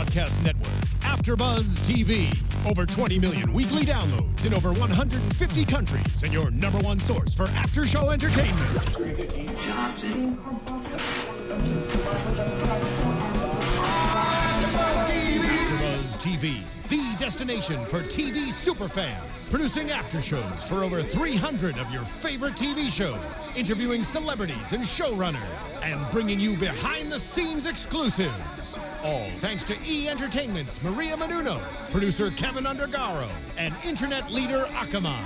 broadcast network, AFTERBUZZ TV. Over 20 million weekly downloads in over 150 countries, and your #1 source for after-show entertainment. AFTERBUZZ TV, the destination for TV superfans. Producing aftershows for over 300 of your favorite TV shows. Interviewing celebrities and showrunners. And bringing you behind-the-scenes exclusives. All thanks to E! Entertainment's Maria Menounos, producer Kevin Undergaro, and internet leader Akamai.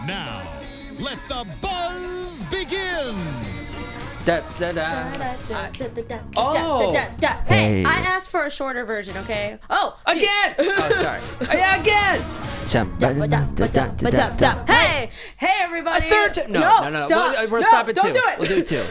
Now, let the buzz begin! Hey, I asked for a shorter version, okay? Oh, again! Oh, sorry. Yeah, again! Hey, everybody! A third time. No. Stop. We'll stop at 2. Don't do it. We'll do 2.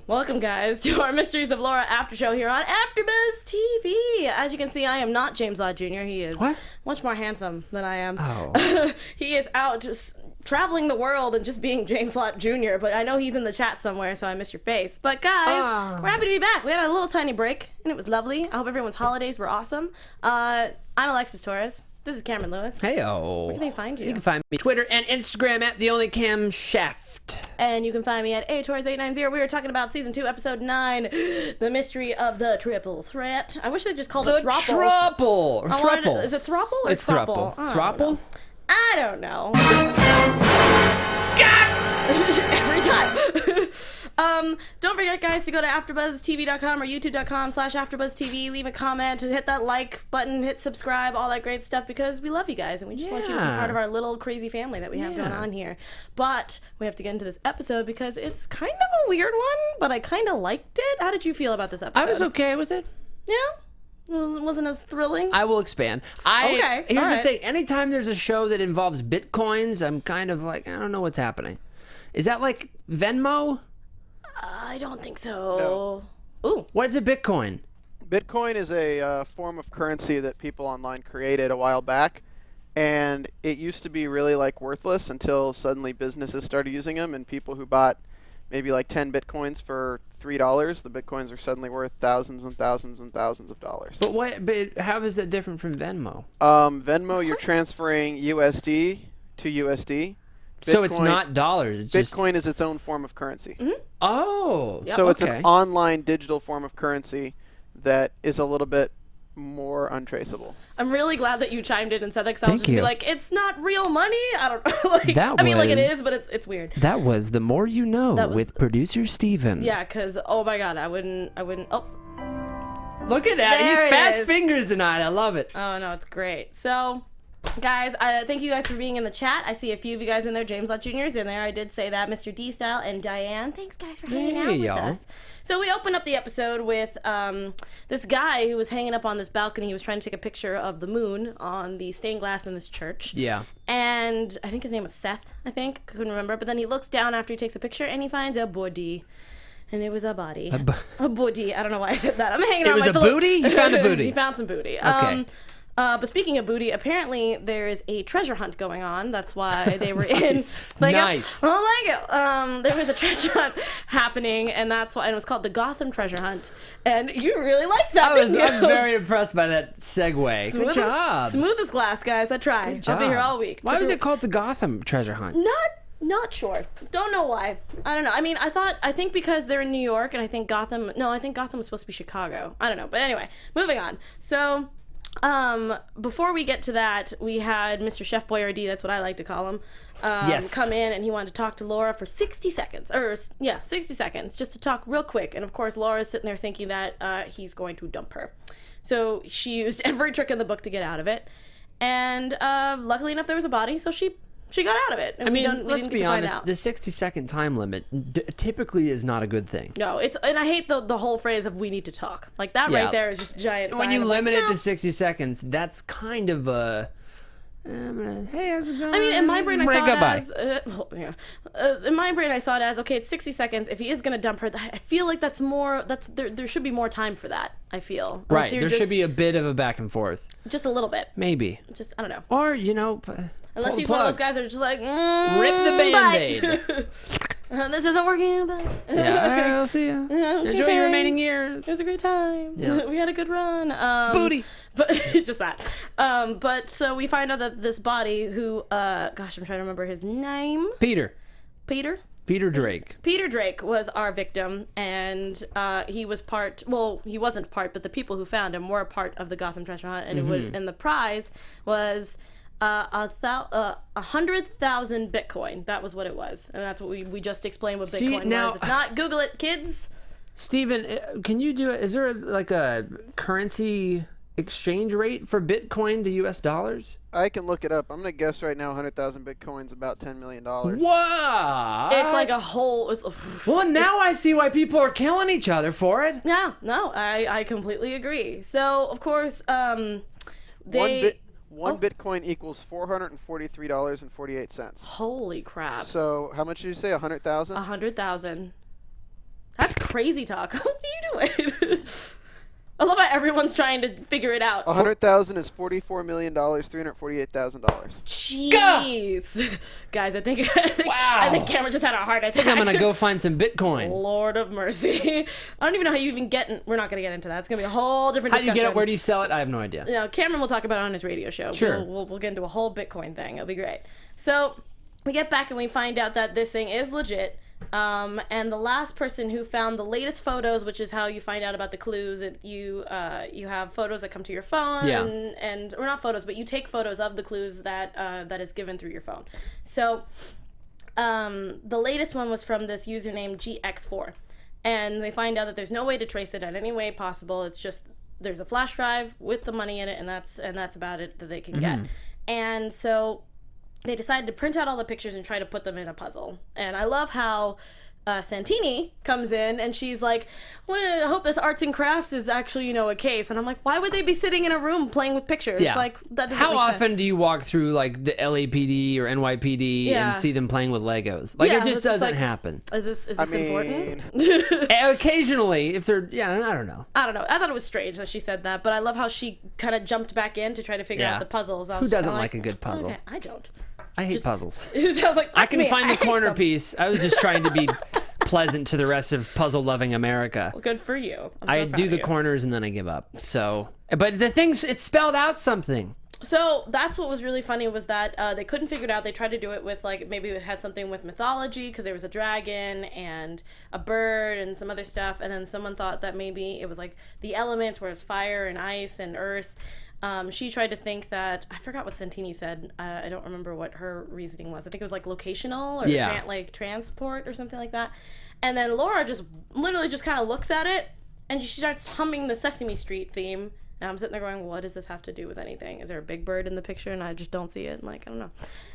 Welcome, guys, to our Mysteries of Laura after show here on AFTERBUZZ TV. As you can see, I am not James Lott Jr. He is much more handsome than I am. Oh. He is out just traveling the world and just being James Lott Jr., but I know he's in the chat somewhere, so I missed your face. But guys, we're happy to be back. We had a little tiny break, and it was lovely. I hope everyone's holidays were awesome. I'm Alexis Torres. This is Cameron Lewis. Heyo. Where can they find you? You can find me Twitter and Instagram at TheOnlyCamShaft. And you can find me at atorres890. We were talking about season 2, episode 9, the mystery of the triple threat. I wish they just called it thruple. Thruple. Is it thruple or It's thruple. Thruple? I don't know. Every time. Don't forget, guys, to go to AfterBuzzTV.com or YouTube.com/AfterBuzzTV. Leave a comment and hit that like button, hit subscribe, all that great stuff, because we love you guys and we just want you to be part of our little crazy family that we have going on here. But we have to get into this episode because it's kind of a weird one, but I kind of liked it. How did you feel about this episode? I was okay with it. Yeah? Wasn't as thrilling? I will expand. Here's the thing. Anytime there's a show that involves bitcoins, I'm kind of like, I don't know what's happening. Is that like Venmo? I don't think so. No. Ooh. What is a Bitcoin? Bitcoin is a form of currency that people online created a while back, and it used to be really like worthless until suddenly businesses started using them, and people who bought maybe like 10 Bitcoins for $3, the Bitcoins are suddenly worth thousands and thousands and thousands of dollars. But how is that different from Venmo? Venmo, you're transferring USD to USD. Bitcoin, so it's not dollars. It's Bitcoin is its own form of currency. Mm-hmm. Oh. So it's an online digital form of currency that is a little bit more untraceable. I'm really glad that you chimed in and said that, because I was just gonna be like, it's not real money. I don't know. I mean, it is, but it's weird. That was The More You Know with producer Steven. Yeah, because, oh my God, I wouldn't. Oh. Look at that. He's fast fingers tonight. I love it. Oh, no, it's great. So, guys, thank you guys for being in the chat. I see a few of you guys in there. James Lott Jr. is in there. I did say that. Mr. D Style and Diane. Thanks, guys, for hanging out with us. So we opened up the episode with this guy who was hanging up on this balcony. He was trying to take a picture of the moon on the stained glass in this church. Yeah. And I think his name was Seth, I couldn't remember. But then he looks down after he takes a picture and he finds a body. And it was a body. A booty. I don't know why I said that. I'm hanging out. It was a booty? He found a booty. He found some booty. Okay. But speaking of booty, apparently there is a treasure hunt going on. That's why they were Nice. Nice. There was a treasure hunt happening, and that's why. And it was called the Gotham Treasure Hunt. And you really liked that. I'm very impressed by that segue. Good job. Smooth as glass, guys. I tried. I'll be here all week. Why was it called the Gotham Treasure Hunt? Not sure. Don't know why. I don't know. I mean, I think because they're in New York, and I think Gotham was supposed to be Chicago. I don't know. But anyway, moving on. So, before we get to that, we had Mr. Chef Boyardee, that's what I like to call him, come in, and he wanted to talk to Laura for 60 seconds. 60 seconds, just to talk real quick. And of course, Laura's sitting there thinking that he's going to dump her. So she used every trick in the book to get out of it. And luckily enough, there was a body, so she got out of it. And let's be honest, the 60-second time limit typically is not a good thing. No, and I hate the whole phrase of "we need to talk." Like that right there is just a giant. When you limit it to 60 seconds, that's kind of a. Hey, how's it going? I mean, in my brain, I saw it as okay, it's 60 seconds. If he is gonna dump her, I feel like that's more. There should be more time for that. I feel right. There should be a bit of a back and forth. Just a little bit. Maybe. Just I don't know. Or unless he's one of those guys that are just like rip the Band-Aid. This isn't working. But Yeah, I'll see you. Okay, Enjoy your remaining years. It was a great time. Yeah. We had a good run. Booty. But just that. But so we find out that this body, who, gosh, I'm trying to remember his name. Peter Drake. Peter Drake was our victim, and he was part. Well, he wasn't part, but the people who found him were a part of the Gotham Treasure Hunt, and and the prize was 100,000 Bitcoin. That was what it was, and that's what we just explained what Bitcoin was. If not, Google it, kids. Steven, can you do it? Is there like a currency exchange rate for Bitcoin to US dollars? I can look it up. I'm gonna guess right now 100,000 Bitcoin's about $10 million. What? It's like a whole. Well, now I see why people are killing each other for it. Yeah, no, I completely agree. So of course, One Bitcoin equals $443.48. Holy crap! So how much did you say? 100,000? 100,000. That's crazy talk. What are you doing? I love how everyone's trying to figure it out. 100,000 is $44,348,000. Jeez, guys, I think Cameron just had a heart attack. I think I'm gonna go find some Bitcoin. Lord of mercy. I don't even know how you even get. We're not gonna get into that. It's gonna be a whole different discussion. How do you get it? Where do you sell it? I have no idea. Cameron will talk about it on his radio show. Sure. We'll get into a whole Bitcoin thing. It'll be great. So we get back and we find out that this thing is legit. And the last person who found the latest photos, which is how you find out about the clues, you have photos that come to your phone, or not photos, but you take photos of the clues that is given through your phone. So the latest one was from this username GX4, and they find out that there's no way to trace it in any way possible. It's just there's a flash drive with the money in it, and that's about it that they can get. And so they decided to print out all the pictures and try to put them in a puzzle. And I love how Santini comes in and she's like, I hope this arts and crafts is actually, a case. And I'm like, why would they be sitting in a room playing with pictures? Yeah. Like, that doesn't How make often sense. do you walk through like the LAPD or NYPD and see them playing with Legos? Like, it just doesn't happen. Is this important? Occasionally, if they're, I don't know. I don't know. I thought it was strange that she said that, but I love how she kind of jumped back in to try to figure out the puzzles. Who doesn't like a good puzzle? Okay, I don't. I hate puzzles. I was like, I can find the corner piece. I was just trying to be pleasant to the rest of puzzle-loving America. Well, good for you. I do the corners and then I give up. So, but the things, it spelled out something. So that's what was really funny was that they couldn't figure it out. They tried to do it with maybe it had something with mythology because there was a dragon and a bird and some other stuff. And then someone thought that maybe it was like the elements where it's fire and ice and earth. She tried to think that, I forgot what Santini said. I don't remember what her reasoning was. I think it was like locational or transport or something like that. And then Laura just literally just kind of looks at it and she starts humming the Sesame Street theme. And I'm sitting there going, what does this have to do with anything? Is there a big bird in the picture and I just don't see it? And I don't know.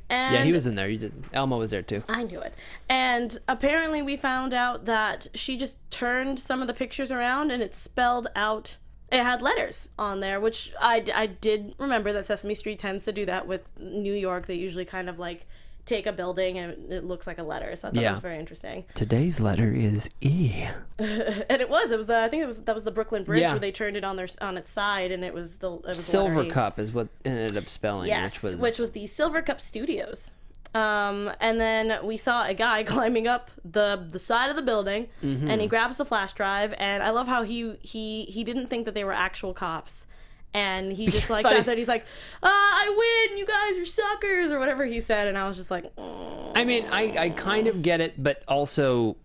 And yeah, he was in there. You did. Elmo was there too. I knew it. And apparently we found out that she just turned some of the pictures around and it spelled out. It had letters on there, which I did remember that Sesame Street tends to do that with New York. They usually kind of like take a building and it looks like a letter. So I thought it was very interesting. Today's letter is E. And it was that was the Brooklyn Bridge where they turned it on its side and it was the Silver Cup is what it ended up spelling. Yes, which was the Silver Cup Studios. And then we saw a guy climbing up the side of the building, and he grabs the flash drive. And I love how he didn't think that they were actual cops, and he just like sat there. And he's like, "I win! You guys are suckers," or whatever he said. And I was just like, oh. I mean, I kind of get it, but also,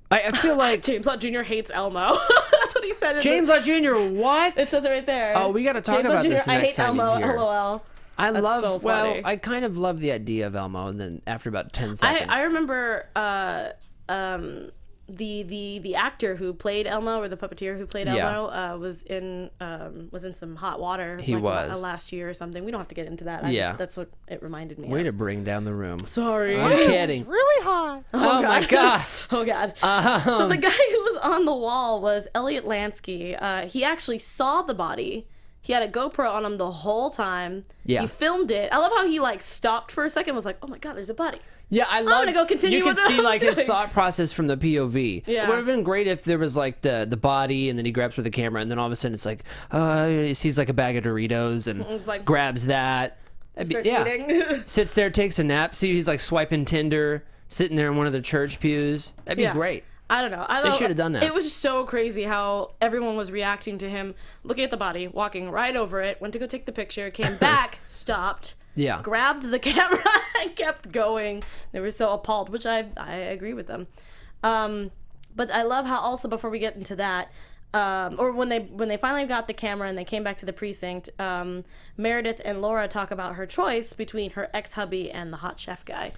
I feel like James Lott Jr. hates Elmo. That's what he said. James Lott Jr. What? It says it right there. Oh, we got to talk James about Lott Jr. this I next hate time Elmo. he's here. LOL. I I kind of love the idea of Elmo, and then after about 10 seconds. I remember the actor who played Elmo, or the puppeteer who played Elmo, was in some hot water. He was last year or something. We don't have to get into that. That's what it reminded me. Way of. to bring down the room. Sorry, I'm kidding. Really hot. Oh my god. Oh god. So the guy who was on the wall was Elliot Lansky. He actually saw the body. He had a GoPro on him the whole time. Yeah. He filmed it. I love how he stopped for a second and was like, oh my god, there's a body. Yeah, I'm gonna go continue. You with could see what I'm his doing. thought process from the POV. Yeah. It would have been great if there was the body, and then he grabs for the camera, and then all of a sudden it's he sees a bag of Doritos and grabs that. Starts eating. Sits there, takes a nap. See, he's swiping Tinder. sitting there in one of the church pews. That'd be great. I don't know. They should have done that. It was so crazy how everyone was reacting to him, looking at the body, walking right over it, went to go take the picture, came back, stopped, grabbed the camera, and kept going. They were so appalled, which I agree with them. But I love how also, before we get into that, or when they finally got the camera and they came back to the precinct, Meredith and Laura talk about her choice between her ex-hubby and the hot chef guy.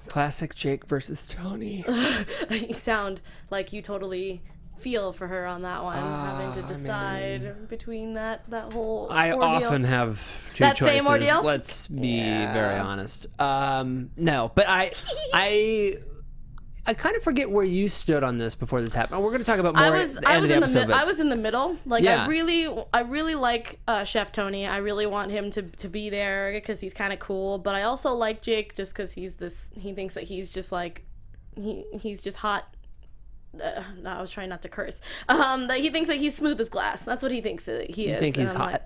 Classic Jake versus Tony. You sound like you totally feel for her on that one, having to decide between that whole I ordeal. often have two that choices. Same ordeal? Let's be very honest. No, but I kind of forget where you stood on this before this happened. We're going to talk about more I was in the middle. Like, I really like Chef Tony. I really want him to be there because he's kind of cool. But I also like Jake just because he thinks that he's just like, he's just hot. No, I was trying not to curse. That he thinks that he's smooth as glass. That's what he thinks that he is. You think he's hot?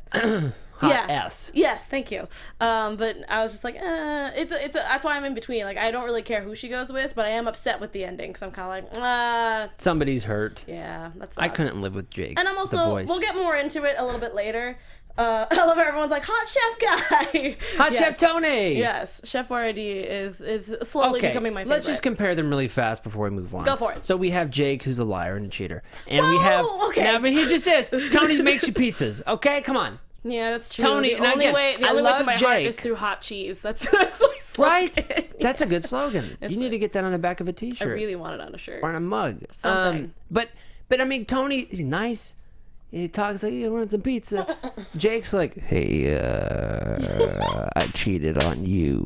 Yeah. S. Yes, thank you. But I was just like, that's why I'm in between. Like, I don't really care who she goes with, but I am upset with the ending because I'm kind of like, somebody's hurt. Yeah, that's. I couldn't live with Jake. And I'm also, we'll get more into it a little bit later. I love how everyone's like, hot chef guy. Hot Chef Tony. Yes, Chef Boyardee is slowly becoming my favorite. Let's just compare them really fast before we move on. Go for it. So we have Jake, who's a liar and a cheater, and we have. Okay. Now, but he just is. Tony makes you pizzas. Okay, come on. Yeah, that's true. Tony, the only way to my heart is Jake. through hot cheese. That's my slogan. Right? That's a good slogan. You need to get that on the back of a T-shirt. I really want it on a shirt. Or on a mug. Something. But I mean, Tony, he's nice. He talks like, you want some pizza. Jake's like, hey, I cheated on you.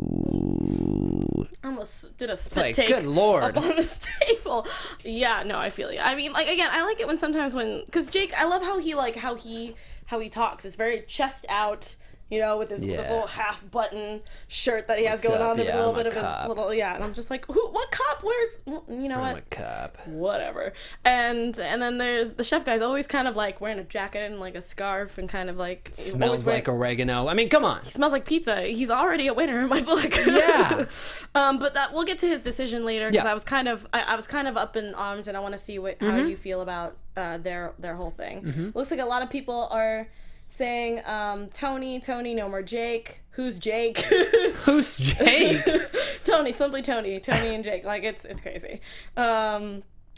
I almost did a spit like, take good Lord. up on this table. Yeah, no, I feel you. I mean, like, again, I like it when sometimes because Jake, I love how he talks. It's very chest out, you know, with his little half button shirt that he has going on, with a little bit of his little, and I'm just like, what cop wears, you know, I'm a cop. Whatever. And then there's the chef guy's always kind of like wearing a jacket and like a scarf and kind of like smells like oregano. I mean, come on. He smells like pizza. He's already a winner in my book. Yeah. But we'll get to his decision later because I was kind of up in arms and I want to see how you feel about their whole thing. Looks like a lot of people are saying Tony, no more Jake. Who's Jake? Who's Jake? Tony, simply Tony and Jake. Like, it's crazy.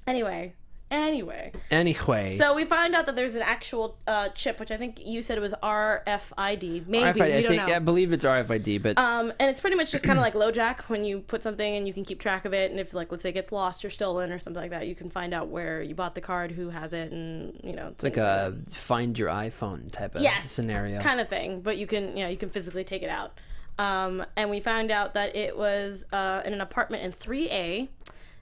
Anyway. So we find out that there's an actual chip, which I think you said it was RFID. Maybe RFID, we don't know. I believe it's RFID, but and it's pretty much just kind of like LoJack when you put something and you can keep track of it, and if, like, let's say it gets lost or stolen or something like that, you can find out where you bought the card, who has it, and it's like a find your iPhone type of scenario kind of thing. But you can physically take it out. And we found out that it was in an apartment in 3A.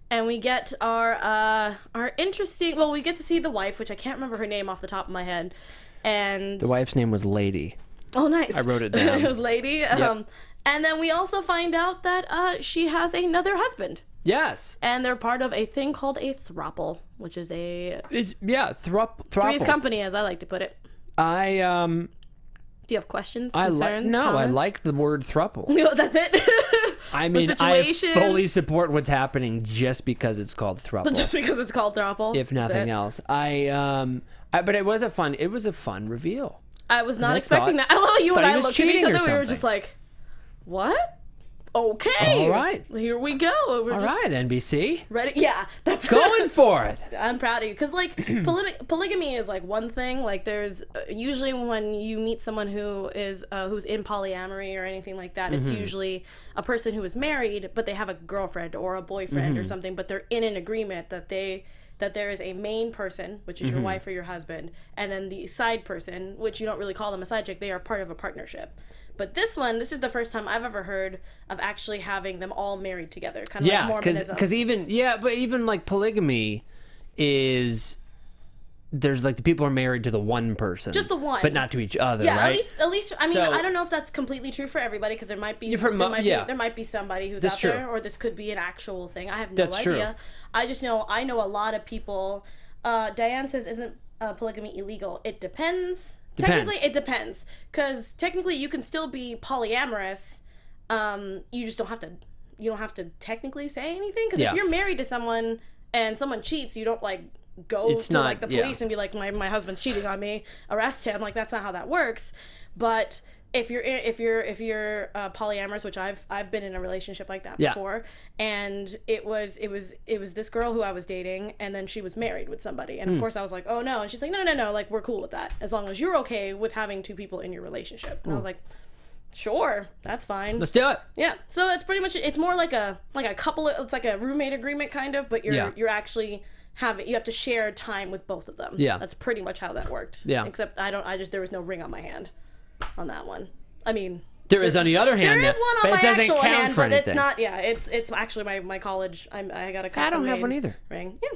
And we get our interesting. Well, we get to see the wife, which I can't remember her name off the top of my head. And the wife's name was Lady. Oh, nice. I wrote it down. It was Lady. Yep. And then we also find out that she has another husband. Yes. And they're part of a thing called a throuple, which is throuple. Three's Company, as I like to put it. Do you have questions, concerns, I comments? like the word throuple. No, that's it. I mean, I fully support what's happening just because it's called throuple. Just because it's called throuple, if nothing else. But it was a fun reveal. I was not expecting that. I love how you and I looked at each other. We were just like, "What? Okay, all right, here we go." All right, NBC, ready? Yeah, that's going for it. I'm proud of you because, like, polygamy is like one thing. Like, there's usually when you meet someone who is who's in polyamory or anything like that, it's usually a person who is married, but they have a girlfriend or a boyfriend or something, but they're in an agreement that there is a main person, which is your wife or your husband, and then the side person, which you don't really call them a side chick. They are part of a partnership. But this is the first time I've ever heard of actually having them all married together. Kind of like Mormonism. Because even like polygamy is, there's like the people are married to the one person. Just the one. But not to each other, yeah, right? At least I mean, I don't know if that's completely true for everybody because there might be there might be somebody who's out there, or this could be an actual thing. I have no idea. True. I know a lot of people. Diane says, isn't polygamy illegal? It depends. Technically, it depends. Because technically, you can still be polyamorous. You just don't have to technically say anything, because Yeah. if you're married to someone and someone cheats, you don't like go It's to not- like the police and be like, my husband's cheating on me, arrest him. Like, that's not how that works. But if you're polyamorous, which I've been in a relationship like that Yeah. before, and it was this girl who I was dating, and then she was married with somebody, and of course I was like, oh no, and she's like, no, like, we're cool with that as long as you're okay with having two people in your relationship. And I was like, sure, that's fine. Let's do it. Yeah, so it's pretty much, it's more like a couple, it's like a roommate agreement kind of, but you're actually you have to share time with both of them. Yeah. That's pretty much how that worked. Yeah. Except there was no ring on my hand on that one. I mean, There is on the other hand, there is one but on it my doesn't actual count hand, for but anything. it's not. Yeah, it's actually my college. I got a custom I don't have made one either. ring. Yeah,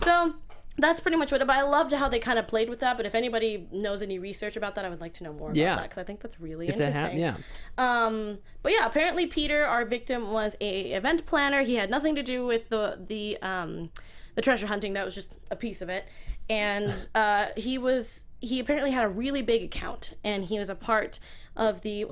so that's pretty much what. But I loved how they kind of played with that. But if anybody knows any research about that, I would like to know more about that, because I think that's really interesting. But yeah, apparently Peter, our victim, was a event planner. He had nothing to do with the treasure hunting. That was just a piece of it, and he apparently had a really big account, and he was a part of the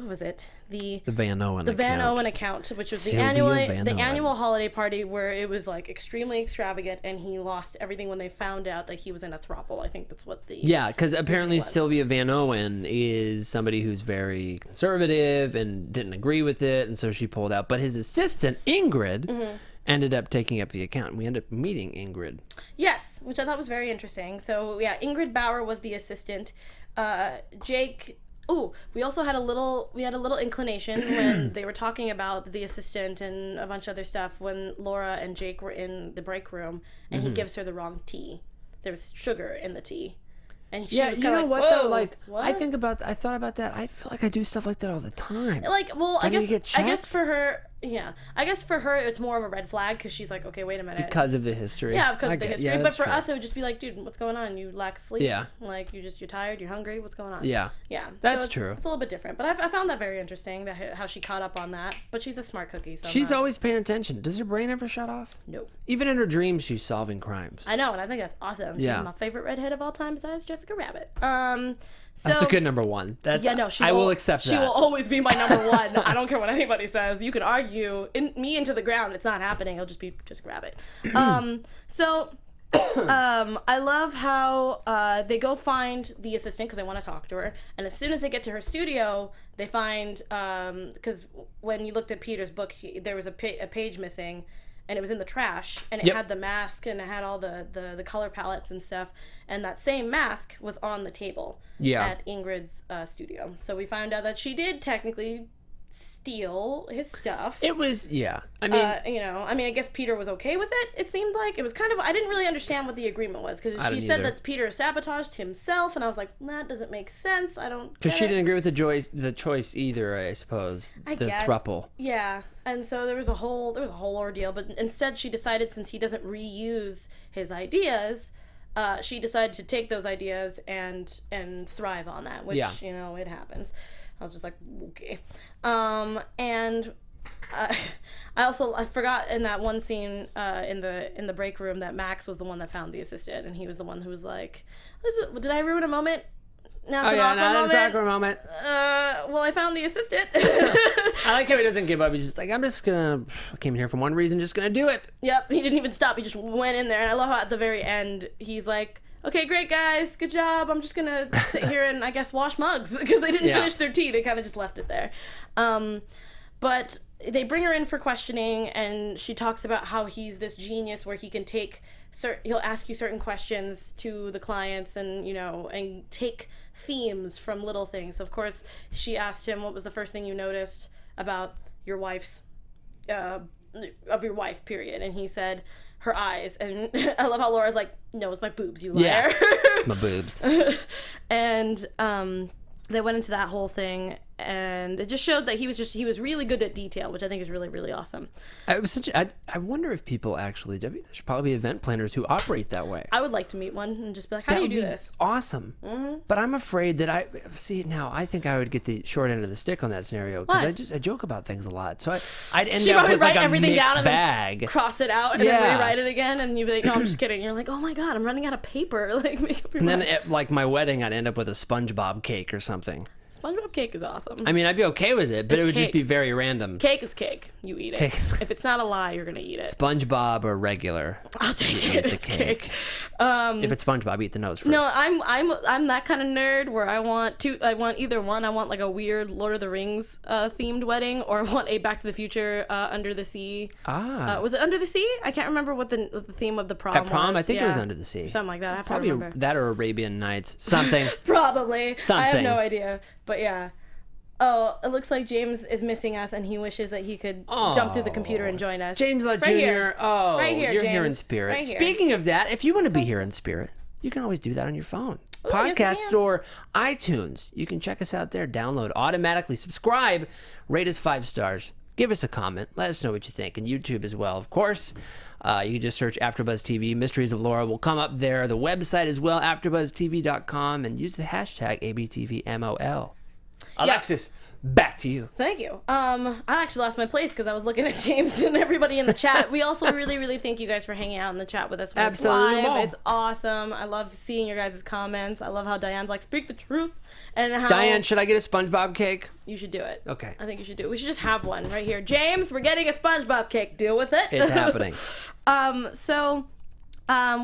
Van Owen Van Owen account, which was the Sylvia Van Owen. annual holiday party where it was like extremely extravagant, and he lost everything when they found out that he was in a throuple. I think that's what the Yeah, because apparently was. Sylvia Van Owen is somebody who's very conservative and didn't agree with it, and so she pulled out. But his assistant, Ingrid, ended up taking up the account. We ended up meeting Ingrid. Yes, which I thought was very interesting. So yeah, Ingrid Bauer was the assistant. Jake. Ooh, we also had a little inclination when they were talking about the assistant and a bunch of other stuff, when Laura and Jake were in the break room, and he gives her the wrong tea. There was sugar in the tea. And she was you kinda know like, what whoa, though? Like, what? I thought about that. I feel like I do stuff like that all the time. Like, well, I Don't you guess get I guess checked? for her, yeah, I guess for her it's more of a red flag, because she's like, okay, wait a minute. Because of the history. Yeah, because I of the get- history. yeah, But that's for true. us, it would just be like, dude, what's going on? You lack sleep. Yeah. Like, you're tired. You're hungry. What's going on? Yeah. Yeah. That's it's, true. It's a little bit different, but I found that very interesting, that how she caught up on that. But she's a smart cookie. So She's always paying attention. Does her brain ever shut off? nope. Even in her dreams, she's solving crimes. I know, and I think that's awesome. Yeah. She's my favorite redhead of all time, besides Jessica Rabbit. So, That's a good number one. That's Yeah, no, I will accept that. She will always be my number one. I don't care what anybody says. You can argue me into the ground. It's not happening. It'll just be grab it. I love how they go find the assistant because they want to talk to her. And as soon as they get to her studio, they find, because when you looked at Peter's book, there was a page missing. And it was in the trash, and it had the mask, and it had all the color palettes and stuff. And that same mask was on the table at Ingrid's studio. So we found out that she did technically steal his stuff. It was, I mean, I guess Peter was okay with it. It seemed like it was kind of. I didn't really understand what the agreement was, because she said that Peter sabotaged himself, and I was like, that doesn't make sense. I don't. because she didn't agree with the choice either, I suppose. I the guess. throuple. Yeah, and so there was a whole ordeal. But instead, she decided, since he doesn't reuse his ideas, she decided to take those ideas and thrive on that. Which it happens. I was just like, okay. And I forgot in that one scene in the break room that Max was the one that found the assistant, and he was the one who was like, did I ruin a moment? Now it's an awkward moment. Well, I found the assistant. I like how he doesn't give up. He's just like, I came here for one reason, just gonna do it. Yep, he didn't even stop. He just went in there, and I love how at the very end he's like, okay, great guys, good job. I'm just gonna sit here and I guess wash mugs, because they didn't finish their tea. They kind of just left it there. But they bring her in for questioning, and she talks about how he's this genius where he can he'll ask you certain questions to the clients, and and take themes from little things. So of course, she asked him, what was the first thing you noticed about your wife's period, and he said her eyes. And I love how Laura's like, no, it's my boobs, you liar. Yeah, it's my boobs. And they went into that whole thing, and it just showed that he was really good at detail, which I think is really, really awesome. I wonder if people actually, there should probably be event planners who operate that way. I would like to meet one and just be like, how do you do this? Awesome. Mm-hmm. But I'm afraid that I think I would get the short end of the stick on that scenario, because I joke about things a lot. So I'd end up with like a mixed bag. And cross it out and then rewrite it again, and you'd be like, no, I'm just kidding. You're like, oh my god, I'm running out of paper. Like, make up your mind. And then at like my wedding, I'd end up with a SpongeBob cake or something. SpongeBob cake is awesome. I mean, I'd be okay with it, but It's it would just cake. be very random. Cake is cake. You eat it. Cake is- If it's not a lie, you're gonna eat it. SpongeBob or regular? I'll take You it. eat the It's cake. If it's SpongeBob, eat the nose first. No, I'm that kind of nerd where I want either one. I want like a weird Lord of the Rings themed wedding, or I want a Back to the Future Under the Sea. Was it Under the Sea? I can't remember what the theme of the prom At prom, was. I think it was Yeah. Under the Sea. Something like that. I have Probably to remember. that or Arabian Nights. Something. Probably. I have Something. no idea. But yeah. Oh, it looks like James is missing us, and he wishes that he could jump through the computer and join us. James Lott Right Jr. here. Oh, Right here, you're here in James. spirit. Right here. Speaking of that, if you want to be here in spirit, you can always do that on your phone. yes, I Podcast can. store, iTunes. You can check us out there. Download, automatically subscribe, rate us 5 stars. Give us a comment. Let us know what you think. And YouTube as well, of course. You can just search AfterBuzz TV. Mysteries of Laura will come up there. The website as well, AfterBuzzTV.com, and use the hashtag ABTVMOL. Alexis, back to you. Thank you. I actually lost my place because I was looking at James and everybody in the chat. We also really, really thank you guys for hanging out in the chat with us. When it's Absolutely. live. It's awesome. I love seeing your guys' comments. I love how Diane's like, speak the truth. And how Diane, should I get a SpongeBob cake? you should do it. Okay. I think you should do it. We should just have one right here. James, we're getting a SpongeBob cake. Deal with it. It's happening.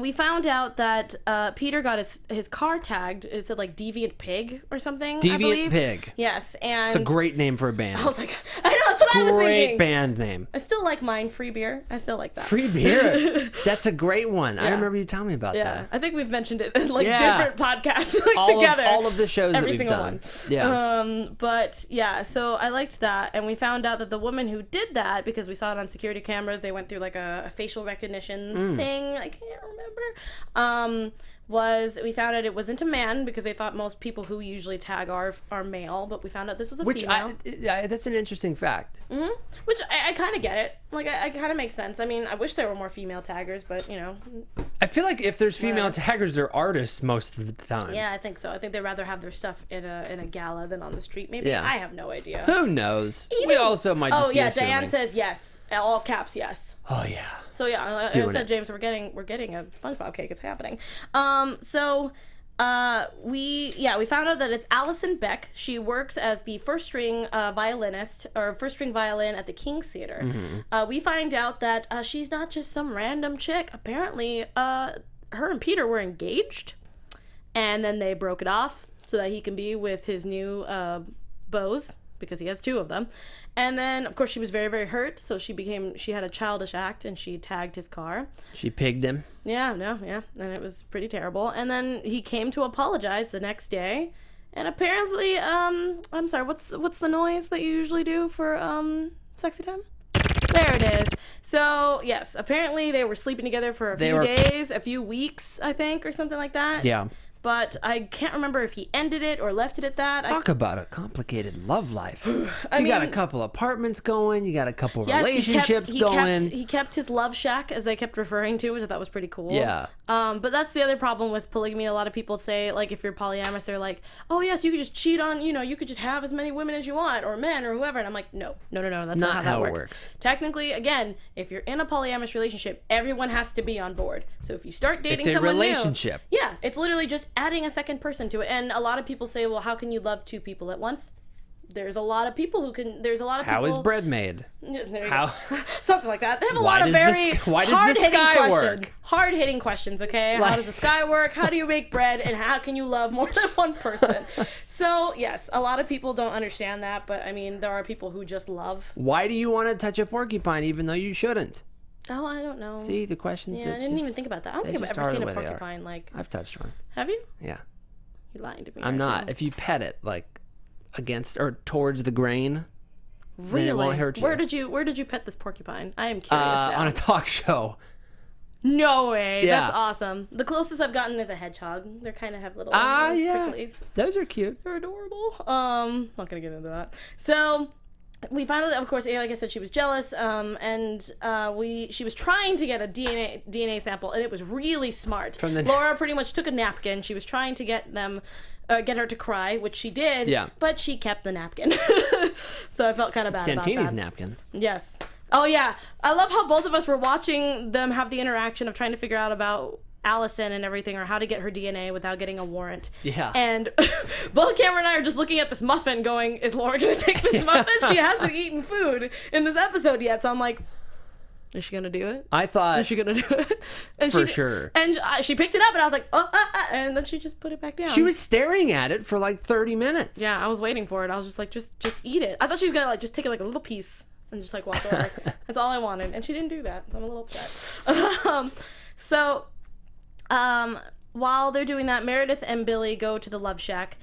We found out that Peter got his car tagged. It said like Deviant Pig or something. I Deviant believe. Pig. Yes, and It's a great name for a band. I was like, I know, that's what I was Great thinking. band name. I still like mine. Free beer. I still like that. Free beer. That's a great one. I Yeah. remember you telling me about Yeah, that. I think we've mentioned it in like Yeah. different podcasts like, All together. all of the shows Every that we've single done. one. Yeah. But yeah, so I liked that, and we found out that the woman who did that, because we saw it on security cameras, they went through like a facial recognition thing. I can't remember. We found out it wasn't a man because they thought most people who usually tag are male, but we found out this was a Which female. that's an interesting fact. Which I kind of get it. Like I kind of makes sense. I mean, I wish there were more female taggers, but you know. I feel like if there's female Whatever. taggers, they're artists most of the time. Yeah, I think so. I think they'd rather have their stuff in a gala than on the street. Maybe. Yeah. I have no idea. Who knows? We also might just Oh be yeah, assuming. Diane says yes. All caps yes. Oh yeah. So yeah, like I Doing said, it. James, we're getting a SpongeBob cake. It's happening. We found out that it's Allison Beck. She works as the first string violinist or first string violin at the King's Theater. We find out that she's not just some random chick. Apparently, her and Peter were engaged, and then they broke it off so that he can be with his new beaux, because he has 2 of them. And then, of course, she was very, very hurt, so she had a childish act, and she tagged his car. She pigged him. Yeah, and it was pretty terrible. And then he came to apologize the next day, and apparently, I'm sorry, what's the noise that you usually do for sexy time? There it is. So, yes, apparently they were sleeping together for a few days, a few weeks, I think, or something like that. Yeah. But I can't remember if he ended it or left it at that. Talk about a complicated love life. I You got a mean- couple apartments going. You got a couple Yes, relationships he going. kept his love shack, as they kept referring to, which I thought was pretty cool. Yeah. But that's the other problem with polygamy. A lot of people say, like, if you're polyamorous, they're like, oh yes, you could just cheat on, you could just have as many women as you want, or men, or whoever. And I'm like, no, that's not how that works. Technically, again, if you're in a polyamorous relationship, everyone has to be on board. So if you start dating It's a someone relationship. new, yeah, it's literally just adding a second person to it. And a lot of people say, well, how can you love 2 people at once? There's a lot of people who can. There's a lot of people. How is bread made? There you How- go. Something like that. They have a Why lot of does the very why does the hard-hitting sky questions. work? Hard-hitting questions, okay? How Like- does the sky work? How do you make bread? And how can you love more than one person? So, yes, a lot of people don't understand that, but, I mean, there are people who just love. Why do you want to touch a porcupine even though you shouldn't? Oh, I don't know. See, the questions Yeah, that I didn't even just- think about that. I don't they think I've just ever are seen the a way they are. porcupine, like... I've touched one. Have you? Yeah. You're lying to me. I'm not. actually. If you pet it, like, against or towards the grain, Really? then it won't hurt you. Where did you pet this porcupine? I am curious now. on a talk show. No way. Yeah. That's awesome. The closest I've gotten is a hedgehog. They kind of have little, Ah, little yeah. pricklies. Those are cute. They're adorable. Not gonna get into that. So we found out that, of course, like I said, she was jealous. She was trying to get a DNA sample, and it was really smart. Laura pretty much took a napkin. She was trying to get her to cry, which she did. Yeah. But she kept the napkin. So I felt kind of bad about Santini's that. napkin. Yes. Oh yeah, I love how both of us were watching them have the interaction of trying to figure out about Allison and everything, or how to get her DNA without getting a warrant. Yeah. And both Cameron and I are just looking at this muffin going, is Laura going to take this muffin? She hasn't eaten food in this episode yet. So I'm like, is she going to do it? I thought. Is she going to do it? And for sure. And she picked it up and I was like, and then she just put it back down. She was staring at it for like 30 minutes. Yeah, I was waiting for it. I was just like, just eat it. I thought she was going to like just take it like a little piece and just like walk away. That's all I wanted. And she didn't do that. So I'm a little upset. While they're doing that, Meredith and Billy go to the Love Shack,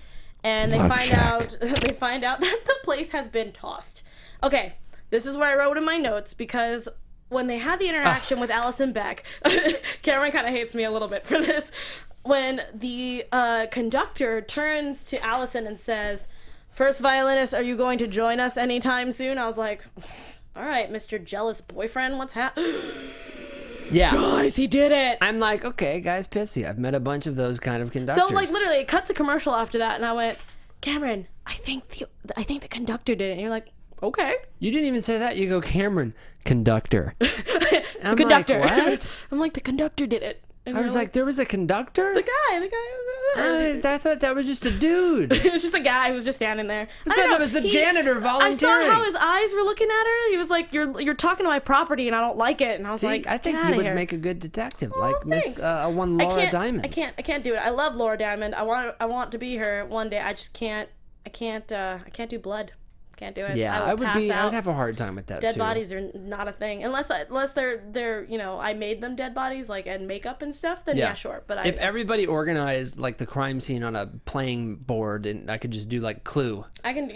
and they find out that the place has been tossed. Okay, this is where I wrote in my notes, because when they had the interaction with Allison Beck, Cameron kind of hates me a little bit for this. When the conductor turns to Allison and says, "First violinist, are you going to join us anytime soon?" I was like, all right, Mr. Jealous Boyfriend, what's happening? Yeah. Guys, he did it. I'm like, okay, guy's pissy. I've met a bunch of those kind of conductors. So, like, literally, it cut to commercial after that, and I went, Cameron, I think the conductor did it. And you're like, okay. You didn't even say that. You go, Cameron, conductor. I'm Conductor. like, what? I'm like, the conductor did it. And I was like, there was a conductor? The guy. I thought that was just a dude. It was just a guy who was just standing there. I thought that was the janitor volunteering. I saw how his eyes were looking at her. He was like, "You're talking to my property, and I don't like it." And I was like, I think you would make a good detective, like Miss one Laura Diamond. I can't do it. I love Laura Diamond. I want to be her one day. I just can't. I can't do blood. Can't do it. Yeah, I'd have a hard time with that. Dead too. bodies are not a thing unless they're I made them dead bodies, like, and makeup and stuff. Then yeah sure. But if everybody organized like the crime scene on a playing board, and I could just do like Clue. I could do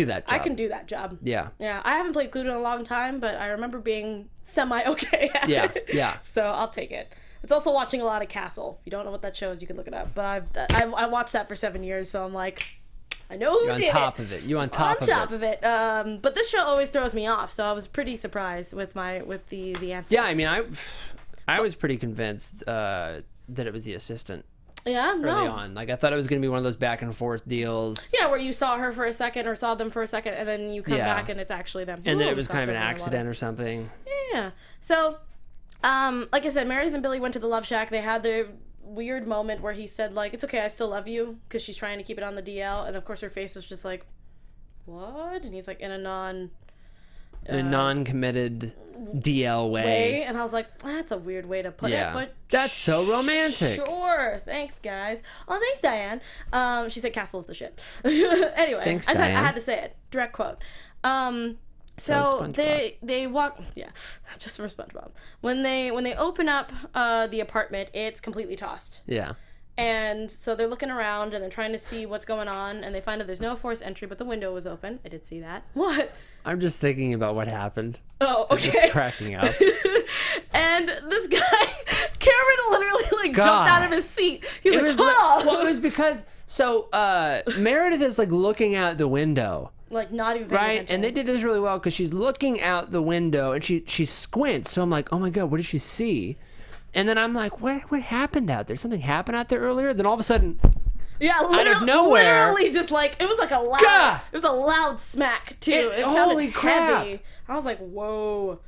that job. I can do that job. Yeah. Yeah. I haven't played Clue in a long time, but I remember being semi okay at it. Yeah. So I'll take it. It's also watching a lot of Castle. If you don't know what that show is, you can look it up. But I watched that for 7 years, so I'm like, I know who did it. You're on top of it. You're on top of it. But this show always throws me off, so I was pretty surprised with the answer. Yeah, I mean, I was pretty convinced that it was the assistant. Yeah, early on. Like, I thought it was going to be one of those back and forth deals. Yeah, where you saw her for a second or saw them for a second, and then you come back and it's actually them. And then it was kind of an accident or something. Yeah. So, like I said, Meredith and Billy went to the Love Shack. They had their weird moment where he said, like, it's okay, I still love you, because she's trying to keep it on the DL, and of course her face was just like, what? And he's like, in a non-committed DL way. And I was like, that's a weird way to put it, but that's so romantic. Sure. Thanks, guys. Oh, thanks, Diane. She said Castle's the shit. Anyway, thanks, I Diane. I had to say it. Direct quote. So they walk, just from SpongeBob. When they open up the apartment, it's completely tossed. Yeah. And so they're looking around and they're trying to see what's going on, and they find that there's no forced entry, but the window was open. I did see that. What? I'm just thinking about what happened. Oh, okay. I'm just cracking up. And this guy, Cameron, literally jumped out of his seat. He was like, oh! Well, it was because Meredith is like looking out the window. Like, not even paying attention. And they did this really well because she's looking out the window and she squints. So I'm like, oh my God, what did she see? And then I'm like, what happened out there? Something happened out there earlier? Then all of a sudden, out of nowhere, literally just like, it was like a loud, it was a loud smack too. It sounded heavy. I was like, whoa.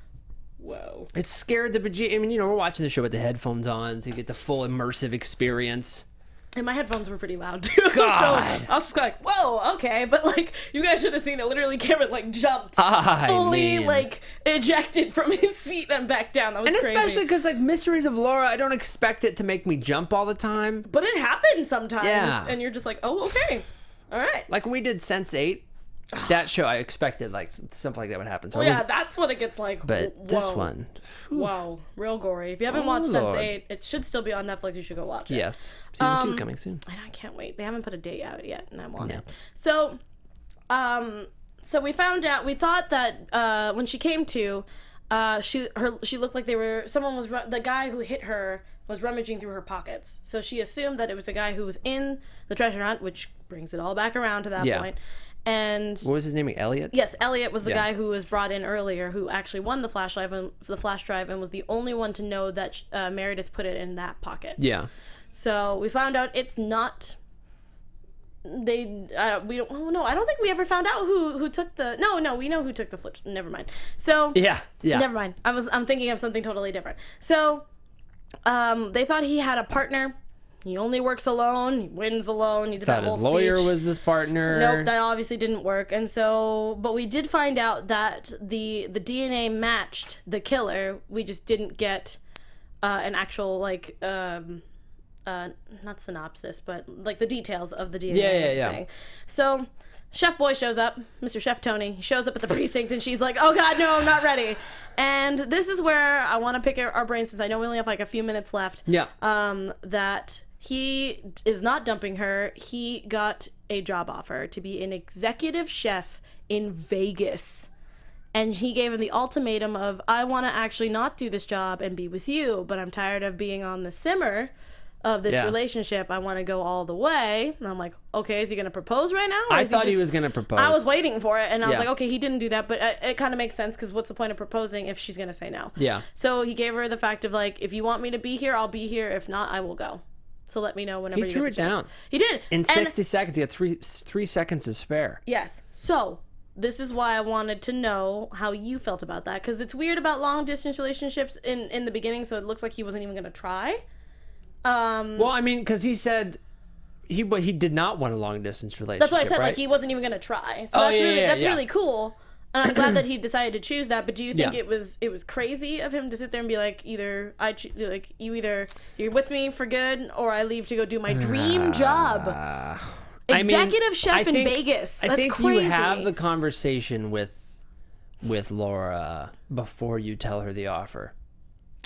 It scared the bejesus. I mean, we're watching the show with the headphones on, so you get the full immersive experience. And my headphones were pretty loud too. God. So I was just like, whoa, okay. But like, you guys should have seen it. Literally, Cameron jumped, fully ejected from his seat and back down. That was crazy. And especially because Mysteries of Laura, I don't expect it to make me jump all the time. But it happens sometimes. Yeah. And you're just like, oh, okay. All right. Like when we did Sense8, that show, I expected something like that would happen. So that's what it gets like. But this one, wow, real gory. If you haven't watched Sense8, it should still be on Netflix. You should go watch it. Yes, season 2 coming soon. I can't wait. They haven't put a date out yet, and I want it. So, so we found out. We thought that when she came to, she looked like the guy who hit her was rummaging through her pockets. So she assumed that it was a guy who was in the treasure hunt, which brings it all back around to that point. And what was his name? Elliot? Yes, Elliot was the guy who was brought in earlier, who actually won the flash drive and was the only one to know that Meredith put it in that pocket. Yeah. So we found out it's not. We don't. Oh no, I don't think we ever found out who took the. No, we know who took the never mind. So yeah. Never mind. I'm thinking of something totally different. So They thought he had a partner. He only works alone. He wins alone. He did that whole his lawyer speech. was this partner. Nope, that obviously didn't work. And so, but we did find out that the DNA matched the killer. We just didn't get an actual like not synopsis, but like the details of the DNA thing. So Chef Boy shows up, Mr. Chef Tony. He shows up at the precinct, and she's like, "Oh God, no, I'm not ready." And this is where I want to pick our brains, since I know we only have like a few minutes left. Yeah. That he is not dumping her. He got a job offer to be an executive chef in Vegas. And he gave him the ultimatum of, I want to actually not do this job and be with you, but I'm tired of being on the simmer of this relationship. I want to go all the way. And I'm like, okay, is he going to propose right now? I thought he was going to propose. I was waiting for it, and I was like, okay, he didn't do that, but it kind of makes sense, because what's the point of proposing if she's going to say no? Yeah. So he gave her the fact of, like, if you want me to be here, I'll be here. If not, I will go. So let me know whenever you He threw it down. He did. In 60 seconds. He had three seconds to spare. Yes. So this is why I wanted to know how you felt about that, because it's weird about long distance relationships in the beginning, so it looks like he wasn't even going to try. Well, I mean, because he said he did not want a long distance relationship. That's what I said. Right? Like, he wasn't even going to try. So that's really cool. And I'm glad that he decided to choose that. But do you think it was crazy of him to sit there and be like, either you're with me for good, or I leave to go do my dream job? Executive chef in Vegas. That's I think crazy. you have the conversation with Laura before you tell her the offer.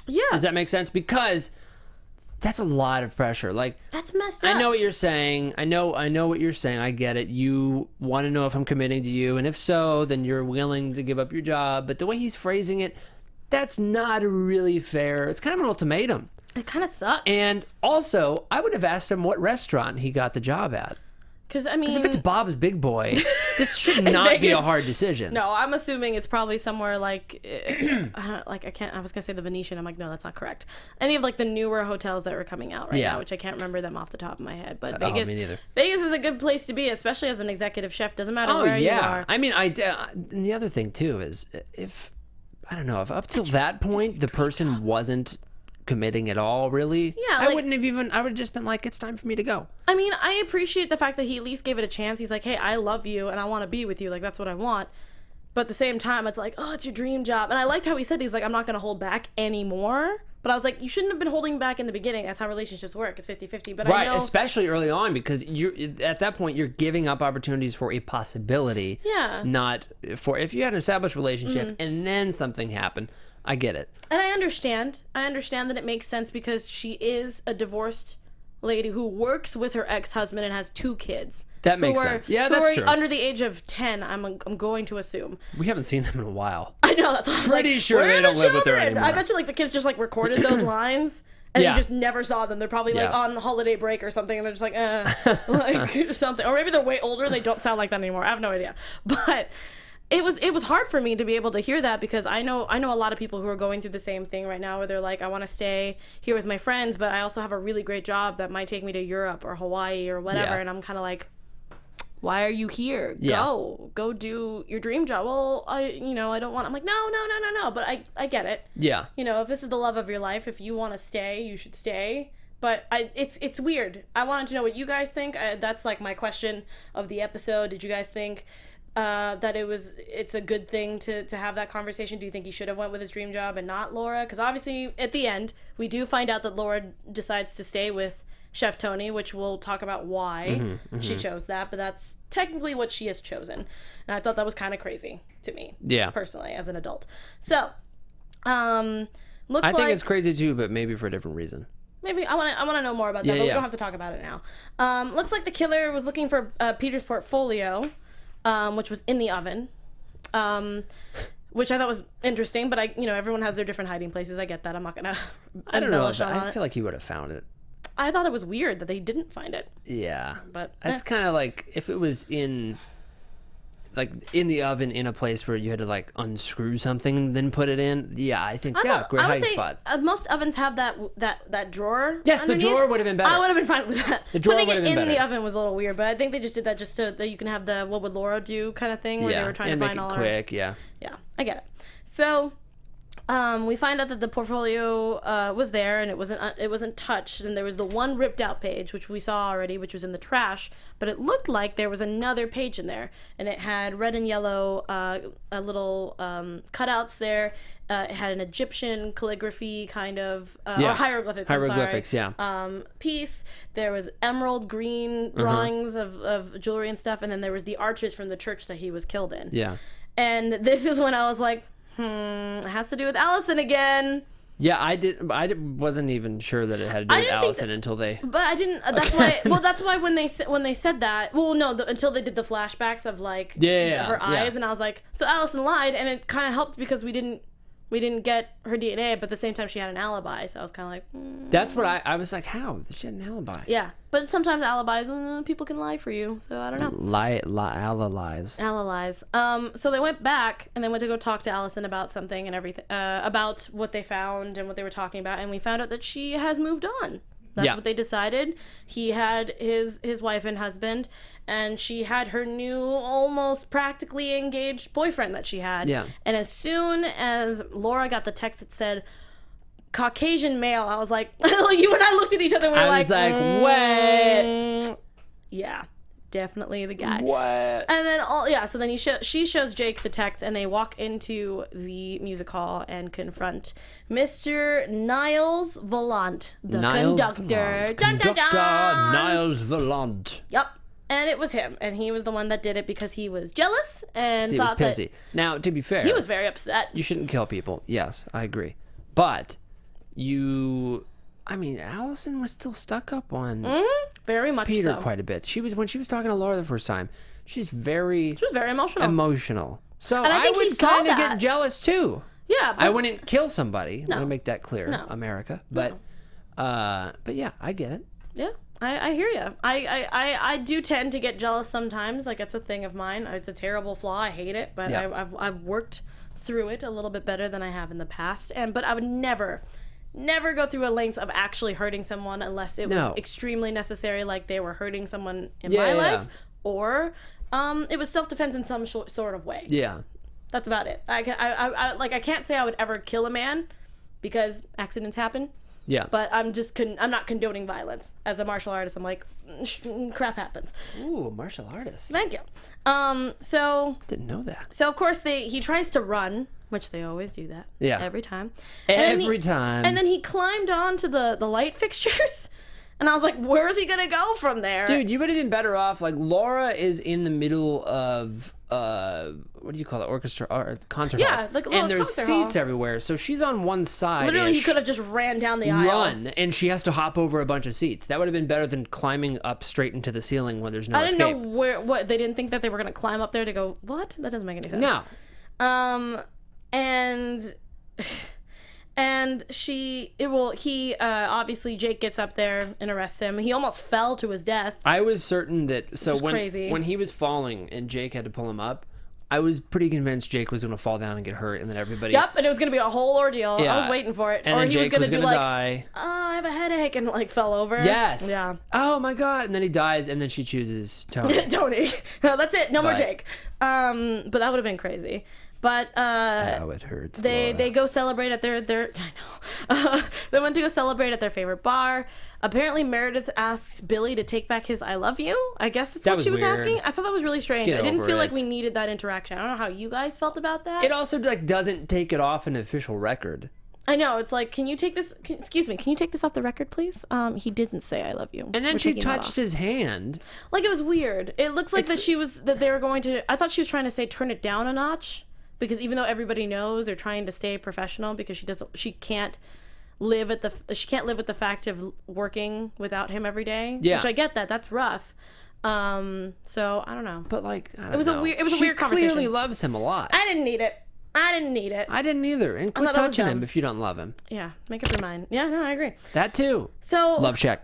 Yeah. Does that make sense? Because that's a lot of pressure. Like, that's messed up. I know what you're saying. I know what you're saying. I get it. You want to know if I'm committing to you, and if so, then you're willing to give up your job. But the way he's phrasing it, that's not really fair. It's kind of an ultimatum. It kind of sucked. And also, I would have asked him what restaurant he got the job at. Because, I mean, if it's Bob's Big Boy, this should not be a hard decision. No, I'm assuming it's probably somewhere like, I was going to say the Venetian. I'm like, no, that's not correct. Any of like the newer hotels that are coming out right now, which I can't remember them off the top of my head. But Vegas, me neither. Vegas is a good place to be, especially as an executive chef. Doesn't matter where you are. I mean, and the other thing too is if up till that point the person wasn't committing at all, really, I would have just been like, it's time for me to go. I mean, I appreciate the fact that he at least gave it a chance. He's like, hey, I love you and I want to be with you, like, that's what I want. But at the same time, it's like, oh, it's your dream job. And I liked how he said, he's like, I'm not going to hold back anymore. But I was like, you shouldn't have been holding back in the beginning. That's how relationships work. It's 50-50. But right, I know, especially early on, because at that point you're giving up opportunities for a possibility. Yeah. Not for, if you had an established relationship and then something happened. I get it. And I understand. that it makes sense, because she is a divorced lady who works with her ex-husband and has 2 kids. That makes sense. Yeah, that's true. Under the age of 10, I'm going to assume. We haven't seen them in a while. I know, that's what I was pretty sure they don't live with her anymore. I bet you like the kids just like recorded those lines. And you just never saw them. They're probably like on holiday break or something, and they're just like, like something. Or maybe they're way older and they don't sound like that anymore. I have no idea. But it was hard for me to be able to hear that, because I know a lot of people who are going through the same thing right now, where they're like, I want to stay here with my friends, but I also have a really great job that might take me to Europe or Hawaii or whatever, and I'm kind of like, why are you here? Go do your dream job. Well, I don't want. I'm like, no. But I get it. Yeah. If this is the love of your life, if you want to stay, you should stay. But it's weird. I wanted to know what you guys think. That's like my question of the episode. Did you guys think that it's a good thing to have that conversation? Do you think he should have went with his dream job and not Laura? Because obviously at the end we do find out that Laura decides to stay with Chef Tony, which we'll talk about why she chose that, but that's technically what she has chosen. And I thought that was kind of crazy to me, personally, as an adult. So I think it's crazy too, but maybe for a different reason. Maybe I want to know more about that, but we don't have to talk about it now. Looks like the killer was looking for Peter's portfolio, which was in the oven, which I thought was interesting. But everyone has their different hiding places. I get that. I'm not gonna. I don't know. I feel like he would have found it. I thought it was weird that they didn't find it. Yeah, but that's kind of like if it was in the oven in a place where you had to like unscrew something and then put it in. Yeah, I think great hiding spot. Most ovens have that drawer. Yes, underneath. The drawer would have been better. I would have been fine with that. The drawer would have been better. Putting it in the oven was a little weird, but I think they just did that just so that you can have the what would Laura do kind of thing, where they were trying to find all quick. Yeah, I get it. So We find out that the portfolio was there and it wasn't touched, and there was the one ripped out page which we saw already, which was in the trash, but it looked like there was another page in there, and it had red and yellow little cutouts there. It had an Egyptian calligraphy kind of or hieroglyphics. Piece. There was emerald green drawings of jewelry and stuff, and then there was the arches from the church that he was killed in. Yeah. And this is when I was like, it has to do with Allison again. Yeah, I wasn't even sure that it had to do with Allison until they. But I didn't. That's why. Well, that's why when they said that. Well, no, until they did the flashbacks of like her eyes, and I was like, so Allison lied, and it kind of helped because we didn't get her DNA, but at the same time she had an alibi, so I was kind of like. That's what I was like. How she had an alibi? Yeah, but sometimes alibis, people can lie for you, so I don't know. Lies. So they went back and they went to go talk to Allison about something and everything, about what they found and what they were talking about, and we found out that she has moved on. That's what they decided. He had his wife and husband, and she had her new, almost practically engaged boyfriend that she had. Yeah. And as soon as Laura got the text that said Caucasian male, I was like, you and I looked at each other and we were like, wait. Yeah. Definitely the guy. What? And then so then she shows Jake the text, and they walk into the music hall and confront Mr. Niles Volant, the conductor. Dun, dun, dun. Niles Volant. Yep. And it was him, and he was the one that did it because he was jealous and thought he was pissy. Now, to be fair, he was very upset. You shouldn't kill people. Yes, I agree. But Allison was still stuck up on very much Peter so. Quite a bit. When she was talking to Laura the first time, she was very emotional. So I would kind of get jealous too. Yeah, I wouldn't kill somebody. I want to make that clear, America. But yeah, I get it. Yeah, I hear you. I do tend to get jealous sometimes. Like, it's a thing of mine. It's a terrible flaw. I hate it, but I've worked through it a little bit better than I have in the past. But I would never go through a length of actually hurting someone unless it was extremely necessary, like they were hurting someone in my life, or it was self-defense in some sort of way. Yeah. That's about it. I can't say I would ever kill a man because accidents happen. Yeah. But I'm not condoning violence. As a martial artist, I'm like, crap happens. Ooh, martial artist. Thank you. So didn't know that. So of course he tries to run, which they always do that. Yeah. Every time. Every time. And then he climbed onto the light fixtures. And I was like, where's he gonna go from there? Dude, you would have been better off. Like, Laura is in the middle of what do you call it? Orchestra or concert hall. Yeah, like a little and there's concert seats hall. everywhere. So she's on one side. Literally, he could have just ran down the aisle. And she has to hop over a bunch of seats. That would have been better than climbing up straight into the ceiling when there's no escape. I didn't know what they didn't think that they were gonna climb up there to go. What? That doesn't make any sense. No. And he obviously Jake gets up there and arrests him. He almost fell to his death. I was certain that crazy. When he was falling and Jake had to pull him up, I was pretty convinced Jake was going to fall down and get hurt, and then everybody. Yep, and it was going to be a whole ordeal. Yeah. I was waiting for it. And then Jake was going to die. Oh, I have a headache, and like fell over. Yes. Yeah. Oh my God! And then he dies, and then she chooses Tony. Tony. No, that's it. No more Jake. But that would have been crazy. But oh, it hurts. They go celebrate at their I know. They went to go celebrate at their favorite bar. Apparently Meredith asks Billy to take back his "I love you." I guess that's what she was asking. I thought that was really strange. I didn't feel like we needed that interaction. I don't know how you guys felt about that. It also doesn't take it off an official record. I know. It's like, can you take this? Excuse me. Can you take this off the record, please? He didn't say "I love you." And then she touched his hand. Like, it was weird. It looks like that they were going to. I thought she was trying to say turn it down a notch. Because even though everybody knows, they're trying to stay professional because she can't live with the fact of working without him every day. Yeah. Which I get that. That's rough. So I don't know. But like, it was a weird conversation. She clearly loves him a lot. I didn't need it. I didn't either. And quit touching him if you don't love him. Yeah, make up your mind. Yeah, no, I agree. That too. So love check.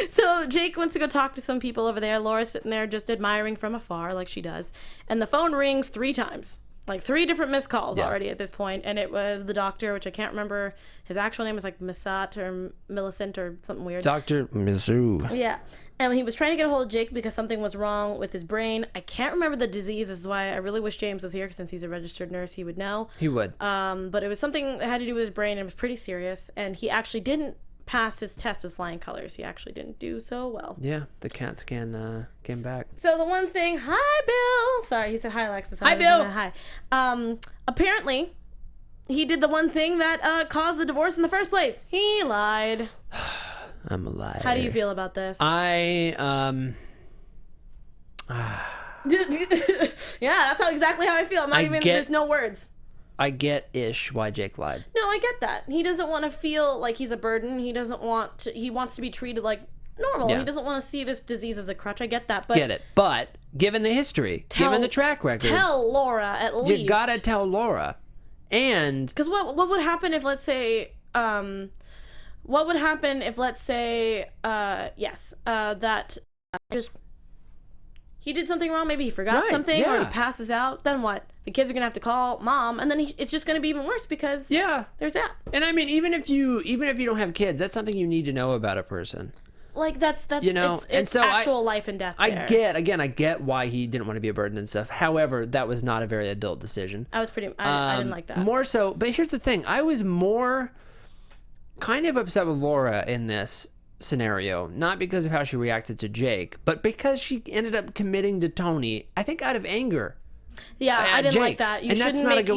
So Jake wants to go talk to some people over there. Laura's sitting there just admiring from afar like she does. And the phone rings 3 times. like 3 different missed calls already at this point, and it was the doctor, which I can't remember. His actual name was like Misat or Millicent or something weird. Dr. Mizzou. Yeah. And he was trying to get a hold of Jake because something was wrong with his brain. I can't remember the disease. This is why I really wish James was here, because since he's a registered nurse, he would know. He would. But it was something that had to do with his brain, and it was pretty serious. And he actually didn't pass his test with flying colors. He actually didn't do so well. Yeah, the CAT scan came back. So the one thing, hi, Bill. Sorry, he said hi, Alexis. Hi, Bill. Hi. Apparently, he did the one thing that caused the divorce in the first place. He lied. I'm a liar. How do you feel about this? Yeah, that's exactly how I feel. There's no words. I get-ish why Jake lied. No, I get that. He doesn't want to feel like he's a burden. He wants to be treated like normal. Yeah. He doesn't want to see this disease as a crutch. I get that. But Get it. But given the history, given the track record, tell Laura at least. You gotta tell Laura. And because what would happen if, let's say, that just he did something wrong, maybe he forgot something, or he passes out, then what? The kids are gonna have to call mom, and then it's just gonna be even worse because there's that. And I mean, even if you don't have kids, that's something you need to know about a person. Like that's it's and so actual life and death. I get why he didn't want to be a burden and stuff. However, that was not a very adult decision. I didn't like that. More so, but here's the thing: I was more kind of upset with Laura in this scenario, not because of how she reacted to Jake, but because she ended up committing to Tony, I think out of anger. Yeah, I didn't like that. You shouldn't make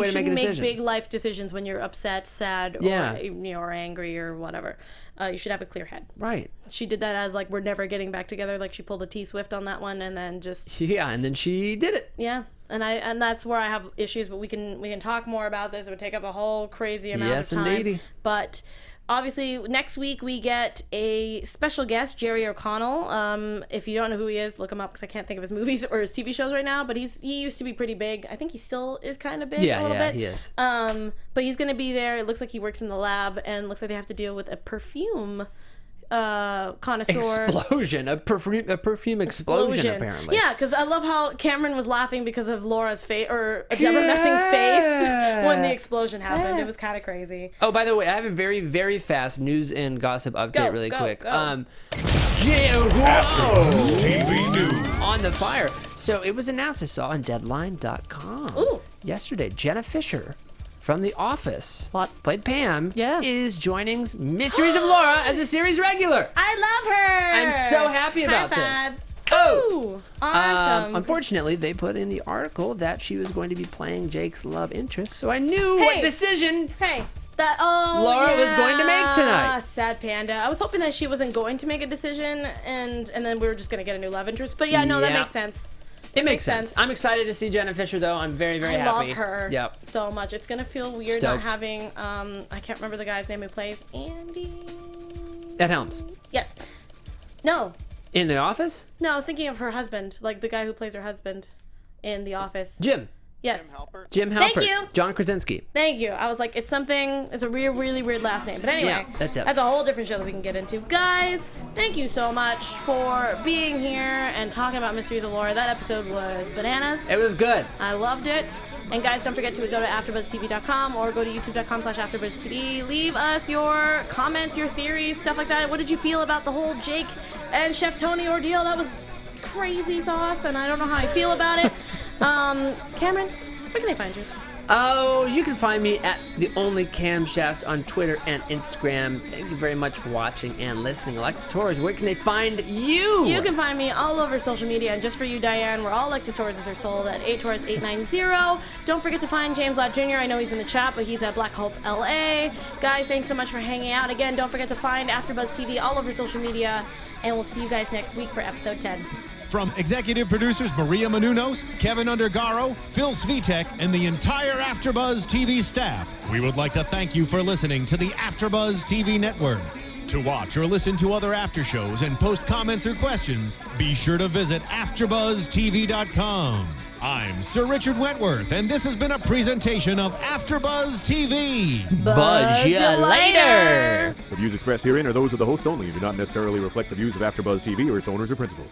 big life decisions when you're upset, sad, or angry or whatever. You should have a clear head. Right. She did that as like, we're never getting back together. Like she pulled a T-Swift on that one, and then just and then she did it. Yeah, and that's where I have issues. But we can talk more about this. It would take up a whole crazy amount of time. Yes, indeed. But obviously, next week we get a special guest, Jerry O'Connell. If you don't know who he is, look him up, because I can't think of his movies or his TV shows right now. But he used to be pretty big. I think he still is kind of big a little bit. He is. But he's going to be there. It looks like he works in the lab, and looks like they have to deal with a perfume connoisseur. A perfume explosion, apparently. Yeah, because I love how Cameron was laughing because of Laura's face, or Debra Messing's face, when the explosion happened. It was kind of crazy. Oh, by the way, I have a very, very fast news and gossip update quick. Go. TV News. On the fire. So it was announced, I saw on Deadline.com yesterday, Jenna Fisher from The Office, played Pam, is joining Mysteries of Laura as a series regular. I love her. I'm so happy about this. Oh, awesome. Unfortunately, they put in the article that she was going to be playing Jake's love interest, so I knew what decision Laura was going to make tonight. Sad panda. I was hoping that she wasn't going to make a decision, and then we were just going to get a new love interest. But that makes sense. It makes sense. I'm excited to see Jenna Fisher, though. I'm very, very happy. I love her so much. It's going to feel weird not having, I can't remember the guy's name who plays Andy. At Helms. Yes. No. In The Office? No, I was thinking of her husband, like the guy who plays her husband in The Office. Jim. Yes. Jim Halpert. Thank you. John Krasinski. Thank you. I was like, it's a really weird last name. But anyway, that's a whole different show that we can get into. Guys, thank you so much for being here and talking about Mysteries of Laura. That episode was bananas. It was good. I loved it. And guys, don't forget to go to AfterBuzzTV.com or go to YouTube.com/AfterBuzzTV. Leave us your comments, your theories, stuff like that. What did you feel about the whole Jake and Chef Tony ordeal? That was crazy sauce, and I don't know how I feel about it. Cameron, where can they find you? Oh, you can find me at The Only Camshaft on Twitter and Instagram. Thank you very much for watching and listening. Alexis Torres, where can they find you? You can find me all over social media, and just for you, Diane, where all Alexis Torres are sold at 8torres890. Don't forget to find James Lott Jr. I know he's in the chat, but he's at Black Hope LA. Guys, thanks so much for hanging out. Again, don't forget to find AfterBuzz TV all over social media, and we'll see you guys next week for episode 10. From executive producers Maria Menounos, Kevin Undergaro, Phil Svitek, and the entire AfterBuzz TV staff, we would like to thank you for listening to the AfterBuzz TV network. To watch or listen to other after shows and post comments or questions, be sure to visit AfterBuzzTV.com. I'm Sir Richard Wentworth, and this has been a presentation of AfterBuzz TV. Buzz you later! The views expressed herein are those of the hosts only and do not necessarily reflect the views of AfterBuzz TV or its owners or principals.